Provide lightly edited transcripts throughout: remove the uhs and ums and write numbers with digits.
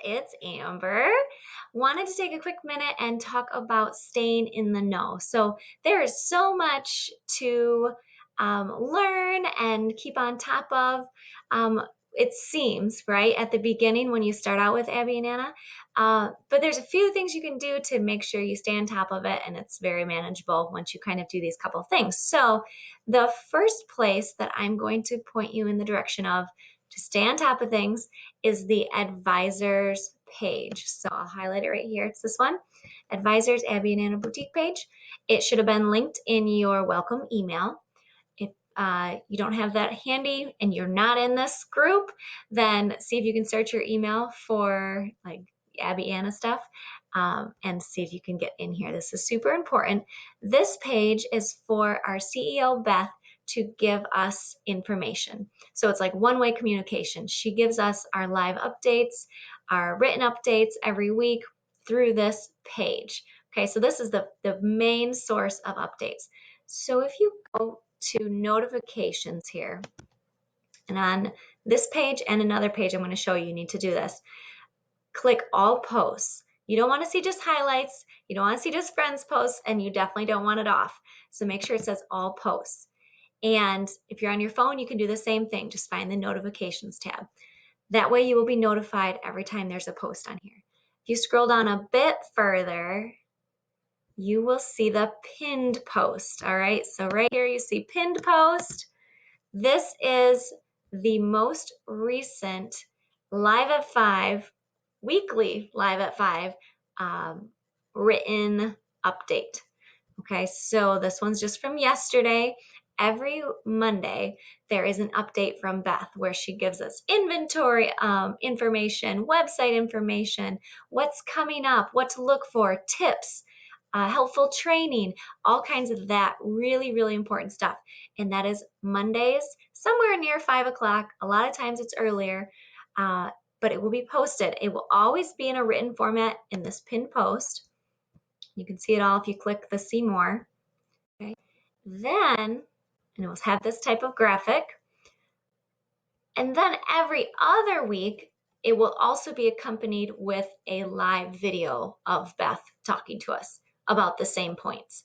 it's Amber. Wanted to take a quick minute and talk about staying in the know. So there is so much to learn and keep on top of. It seems, right, at the beginning when you start out with Abby and Anna. But there's a few things you can do to make sure you stay on top of it, and it's very manageable once you kind of do these couple of things. So the first place that I'm going to point you in the direction of to stay on top of things is the advisors page. So I'll highlight it right here. It's this one, Advisors Abby and Anna Boutique page. It should have been linked in your welcome email. If you don't have that handy and you're not in this group, then see if you can search your email for like Abby Anna stuff and see if you can get in here. This is super important. This page is for our CEO, Beth, to give us information. So it's like one-way communication. She gives us our live updates, our written updates every week through this page. Okay, so this is the main source of updates. So if you go to notifications here, and on this page and another page I'm going to show you, you need to do this. Click all posts. You don't want to see just highlights, you don't want to see just friends posts, and you definitely don't want it off. So make sure it says all posts. And if you're on your phone, you can do the same thing. Just find the notifications tab. That way you will be notified every time there's a post on here. If you scroll down a bit further, you will see the pinned post. All right, so right here you see pinned post. This is the most recent Live at 5, weekly Live at 5 written update. Okay, so this one's just from yesterday. Every Monday, there is an update from Beth where she gives us inventory information, website information, what's coming up, what to look for, tips, helpful training, all kinds of that really, really important stuff. And that is Mondays, somewhere near 5 o'clock. A lot of times it's earlier, but it will be posted. It will always be in a written format in this pinned post. You can see it all if you click the see more. Okay. Then, and it will have this type of graphic. And then every other week, it will also be accompanied with a live video of Beth talking to us about the same points.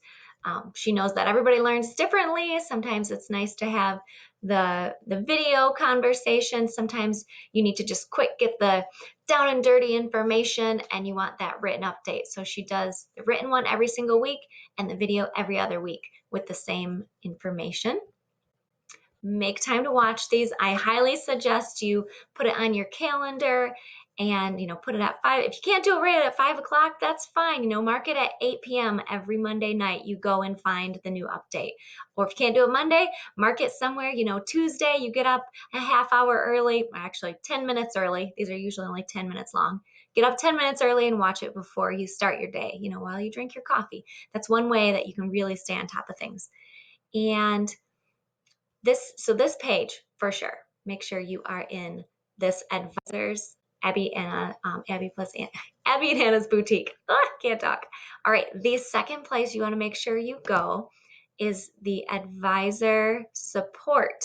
She knows that everybody learns differently. Sometimes it's nice to have the video conversation. Sometimes you need to just quick get the down and dirty information and you want that written update. So she does the written one every single week and the video every other week with the same information. Make time to watch these. I highly suggest you put it on your calendar and, put it at 5. If you can't do it right at 5 o'clock, that's fine. Mark it at 8 p.m. every Monday night. You go and find the new update. Or if you can't do it Monday, mark it somewhere, Tuesday, you get up a half hour early, actually 10 minutes early. These are usually only 10 minutes long. Get up 10 minutes early and watch it before you start your day, while you drink your coffee. That's one way that you can really stay on top of things. And this page, for sure, make sure you are in this Advisors, Abby and Anna's Boutique. Can't talk. All right, the second place you want to make sure you go is the Advisor Support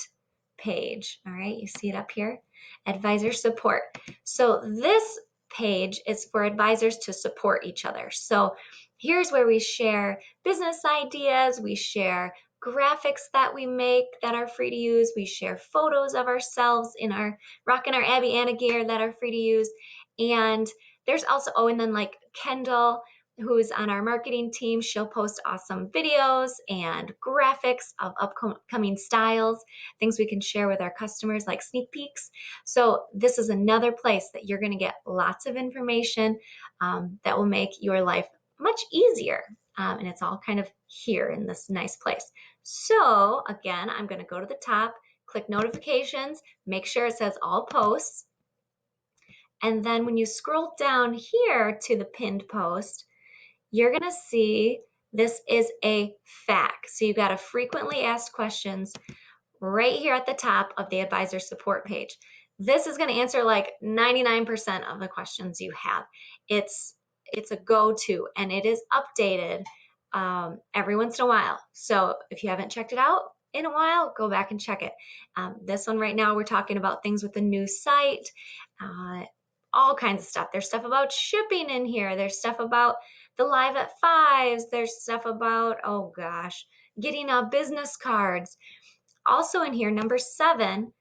page. All right, you see it up here? Advisor Support. So this page is for advisors to support each other. So here's where we share business ideas, we share graphics that we make that are free to use. We share photos of ourselves rocking our Abby Anna gear that are free to use. And there's also, and then like Kendall, who's on our marketing team, she'll post awesome videos and graphics of upcoming styles, things we can share with our customers like sneak peeks. So this is another place that you're going to get lots of information that will make your life much easier. And it's all kind of here in this nice place. So again, I'm going to go to the top, click notifications, make sure it says all posts. And then when you scroll down here to the pinned post, you're going to see this is a FAQ. So you've got a frequently asked questions right here at the top of the advisor support page. This is going to answer like 99% of the questions you have. It's a go-to and it is updated every once in a while. So if you haven't checked it out in a while, go back and check it. This one right now, we're talking about things with the new site, all kinds of stuff. There's stuff about shipping in here. There's stuff about the Live at Fives. There's stuff about, oh gosh, getting business cards. Also in here, number 7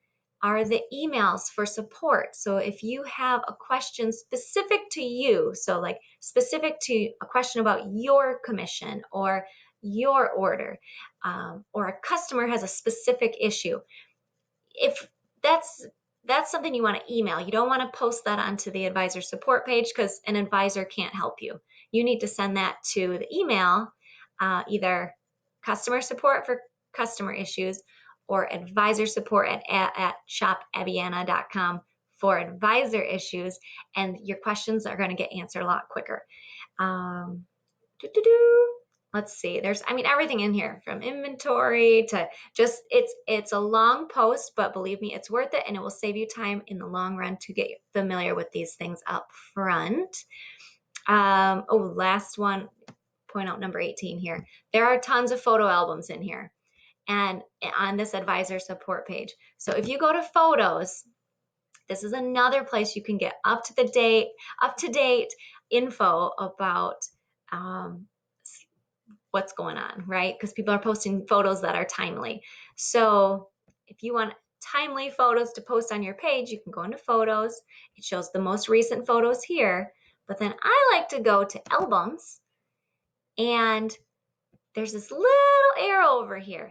are the emails for support. So if you have a question specific to you, so like specific to a question about your commission or your order, or a customer has a specific issue, if that's something you want to email. You don't want to post that onto the advisor support page because an advisor can't help you. You need to send that to the email, either customer support for customer issues or advisor support at shopabby.anna.com for advisor issues, and your questions are going to get answered a lot quicker. Let's see. There's, everything in here from inventory to just, it's a long post, but believe me, it's worth it, and it will save you time in the long run to get familiar with these things up front. Last one, point out number 18 here. There are tons of photo albums in here and on this advisor support page. So if you go to photos, this is another place you can get up to date info about what's going on, right? Because people are posting photos that are timely. So if you want timely photos to post on your page, you can go into photos. It shows the most recent photos here, but then I like to go to albums, and there's this little arrow over here.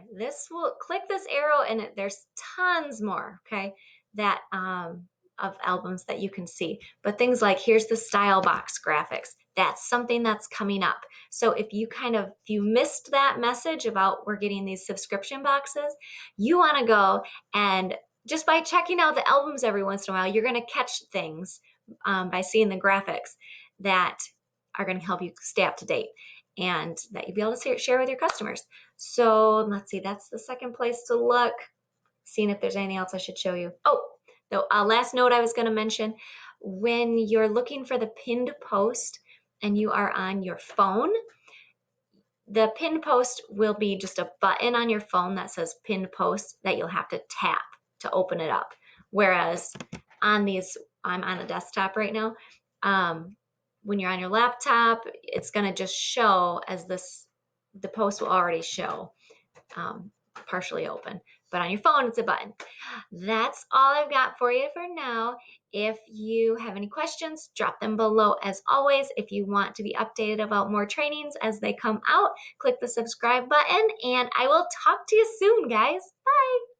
Click this arrow, and there's tons more, okay, that of albums that you can see. But things like, here's the style box graphics. That's something that's coming up. So if you missed that message about we're getting these subscription boxes, you want to go, and just by checking out the albums every once in a while, you're going to catch things by seeing the graphics that are going to help you stay up to date and that you'll be able to share with your customers. So let's see, that's the second place to look. Seeing if there's anything else I should show you. The last note I was going to mention, when you're looking for the pinned post and you are on your phone, the pinned post will be just a button on your phone that says pinned post that you'll have to tap to open it up. Whereas on these, I'm on a desktop right now, when you're on your laptop, it's going to just show as the post will already show partially open. But on your phone, it's a button. That's all I've got for you for now. If you have any questions, drop them below as always. If you want to be updated about more trainings as they come out, click the subscribe button, and I will talk to you soon, guys. Bye.